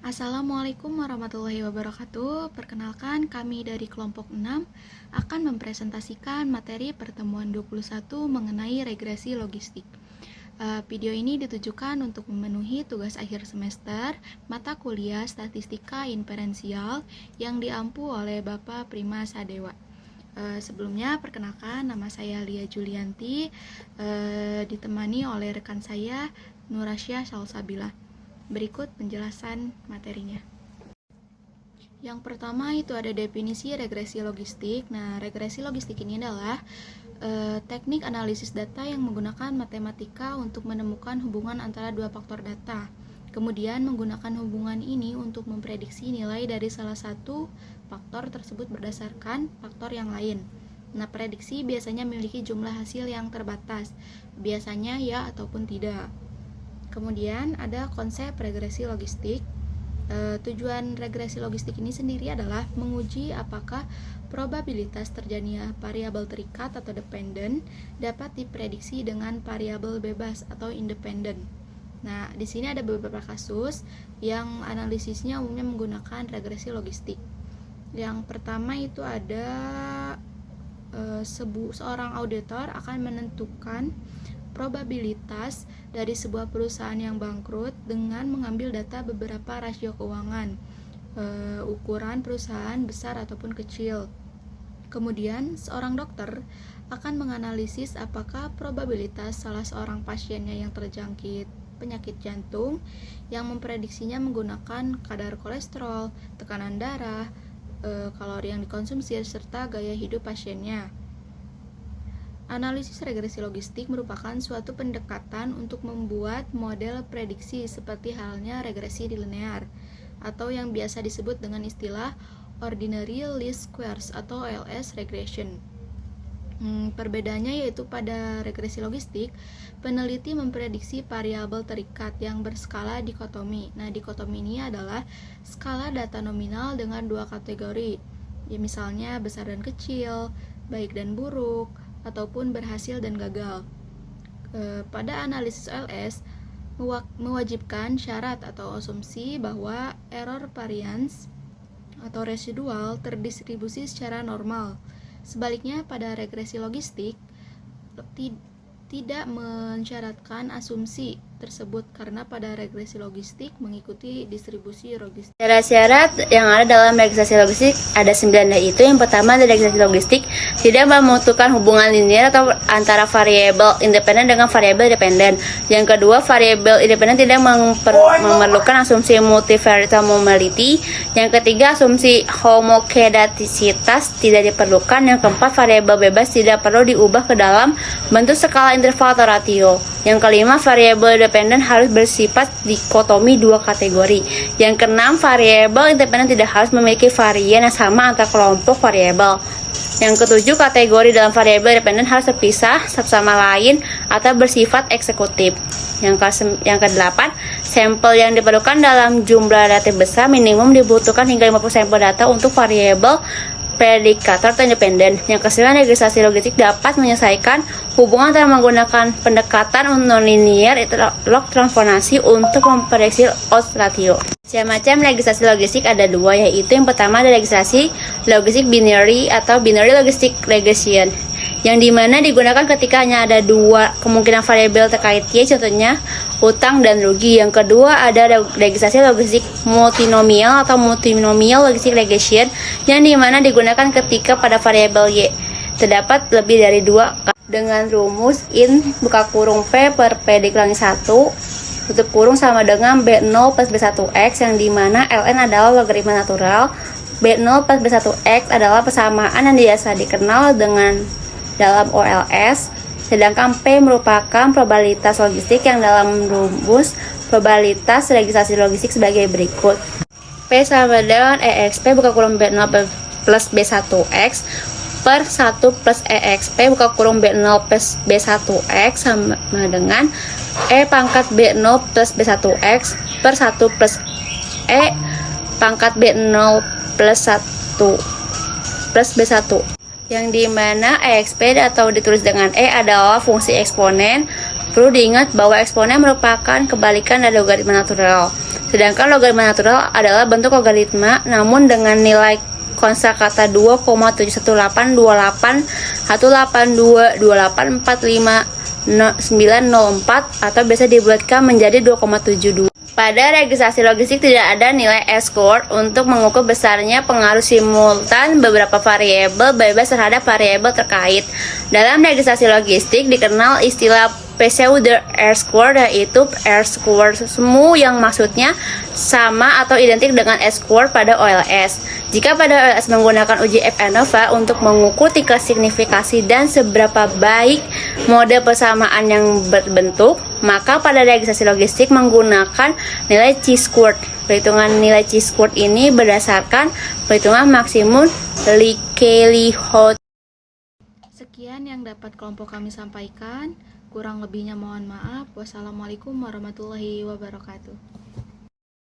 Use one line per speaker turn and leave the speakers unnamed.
Assalamualaikum warahmatullahi wabarakatuh. Perkenalkan, kami dari kelompok 6 akan mempresentasikan materi pertemuan 21 mengenai regresi logistik. Video ini ditujukan untuk memenuhi tugas akhir semester mata kuliah Statistika Inferensial yang diampu oleh Bapak Prima Sadewa. Sebelumnya, perkenalkan, nama saya Lia Julianti, ditemani oleh rekan saya Nurasya Salsabila. Berikut penjelasan materinya. Yang pertama itu ada definisi regresi logistik. Nah, regresi logistik ini adalah teknik analisis data yang menggunakan matematika untuk menemukan hubungan antara dua faktor data. Kemudian menggunakan hubungan ini untuk memprediksi nilai dari salah satu faktor tersebut berdasarkan faktor yang lain. Nah, prediksi biasanya memiliki jumlah hasil yang terbatas, biasanya ya ataupun tidak. Kemudian ada konsep regresi logistik. Tujuan regresi logistik ini sendiri adalah menguji apakah probabilitas terjadinya variabel terikat atau dependen dapat diprediksi dengan variabel bebas atau independen. Nah, di sini ada beberapa kasus yang analisisnya umumnya menggunakan regresi logistik. Yang pertama itu ada seorang auditor akan menentukan probabilitas dari sebuah perusahaan yang bangkrut dengan mengambil data beberapa rasio keuangan, ukuran perusahaan besar ataupun kecil. Kemudian, seorang dokter akan menganalisis apakah probabilitas salah seorang pasiennya yang terjangkit penyakit jantung yang memprediksinya menggunakan kadar kolesterol, tekanan darah, kalori yang dikonsumsi, serta gaya hidup pasiennya. Analisis regresi logistik merupakan suatu pendekatan untuk membuat model prediksi seperti halnya regresi linear atau yang biasa disebut dengan istilah ordinary least squares atau OLS regression. Perbedaannya yaitu pada regresi logistik, peneliti memprediksi variabel terikat yang berskala dikotomi. Nah, dikotomi ini adalah skala data nominal dengan dua kategori, ya misalnya besar dan kecil, baik dan buruk, ataupun berhasil dan gagal. Pada analisis OLS mewajibkan syarat atau asumsi bahwa error variance atau residual terdistribusi secara normal. Sebaliknya pada regresi logistik tidak mensyaratkan asumsi tersebut karena pada regresi logistik mengikuti distribusi logistik.
Syarat-syarat yang ada dalam regresi logistik ada 9, yaitu yang pertama dari regresi logistik tidak membutuhkan hubungan linear atau antara variabel independen dengan variabel dependen. Yang kedua, variabel independen tidak memerlukan asumsi multivariate normality. Yang ketiga, asumsi homokedastisitas tidak diperlukan. Yang keempat, variabel bebas tidak perlu diubah ke dalam bentuk skala interval atau ratio. Yang kelima, variabel dependen harus bersifat dikotomi dua kategori. Yang keenam, variabel independen tidak harus memiliki varian yang sama antar kelompok variabel. Yang ketujuh, kategori dalam variabel dependen harus terpisah satu sama lain atau bersifat eksekutif. Yang kedelapan, sampel yang diperlukan dalam jumlah data besar minimum dibutuhkan hingga 50 sampel data untuk variabel predikator atau independen. Yang kesembilan, regresi logistik dapat menyelesaikan hubungan antara menggunakan pendekatan nonlinear log transformasi untuk memprediksi odds ratio. Macam-macam regresi logistik ada 2, yaitu yang pertama ada regresi logistik binary atau binary logistic regression, yang dimana digunakan ketika hanya ada 2 kemungkinan variabel terkait y, contohnya utang dan rugi. Yang kedua ada regresi logistik multinomial atau multinomial logistic regression, yang dimana digunakan ketika pada variabel y terdapat lebih dari 2 dengan rumus in buka kurung p per p dikurangi 1 tutup kurung sama dengan b0 plus b1x, yang dimana ln adalah logaritma natural, b0 plus b1x adalah persamaan yang biasa dikenal dengan dalam OLS, sedangkan P merupakan probabilitas logistik yang dalam rumus probabilitas regresi logistik sebagai berikut. P sama dengan EXP buka kurung B0 plus B1X per 1 plus EXP buka kurung B0 plus B1X sama dengan E pangkat B0 plus B1X per 1 plus E pangkat B0 plus 1 plus B1, yang dimana EXP atau ditulis dengan E adalah fungsi eksponen. Perlu diingat bahwa eksponen merupakan kebalikan dari logaritma natural. Sedangkan logaritma natural adalah bentuk logaritma namun dengan nilai kosakata 2,71828 182 2845 904 atau biasa dibuatkan menjadi 2,72. Pada registrasi logistik tidak ada nilai S-score untuk mengukur besarnya pengaruh simultan beberapa variabel bebas terhadap variabel terkait. Dalam registrasi logistik dikenal istilah pseudo R-score, yaitu R-score semu yang maksudnya sama atau identik dengan S-score pada OLS. Jika pada OLS menggunakan uji F ANOVA untuk mengukur tingkat signifikasi dan seberapa baik mode persamaan yang berbentuk, maka pada registrasi logistik menggunakan nilai chi-squared. Perhitungan nilai chi-squared ini berdasarkan perhitungan maksimum Likelihood.
Sekian yang dapat kelompok kami sampaikan. Kurang lebihnya mohon maaf. Wassalamualaikum warahmatullahi wabarakatuh.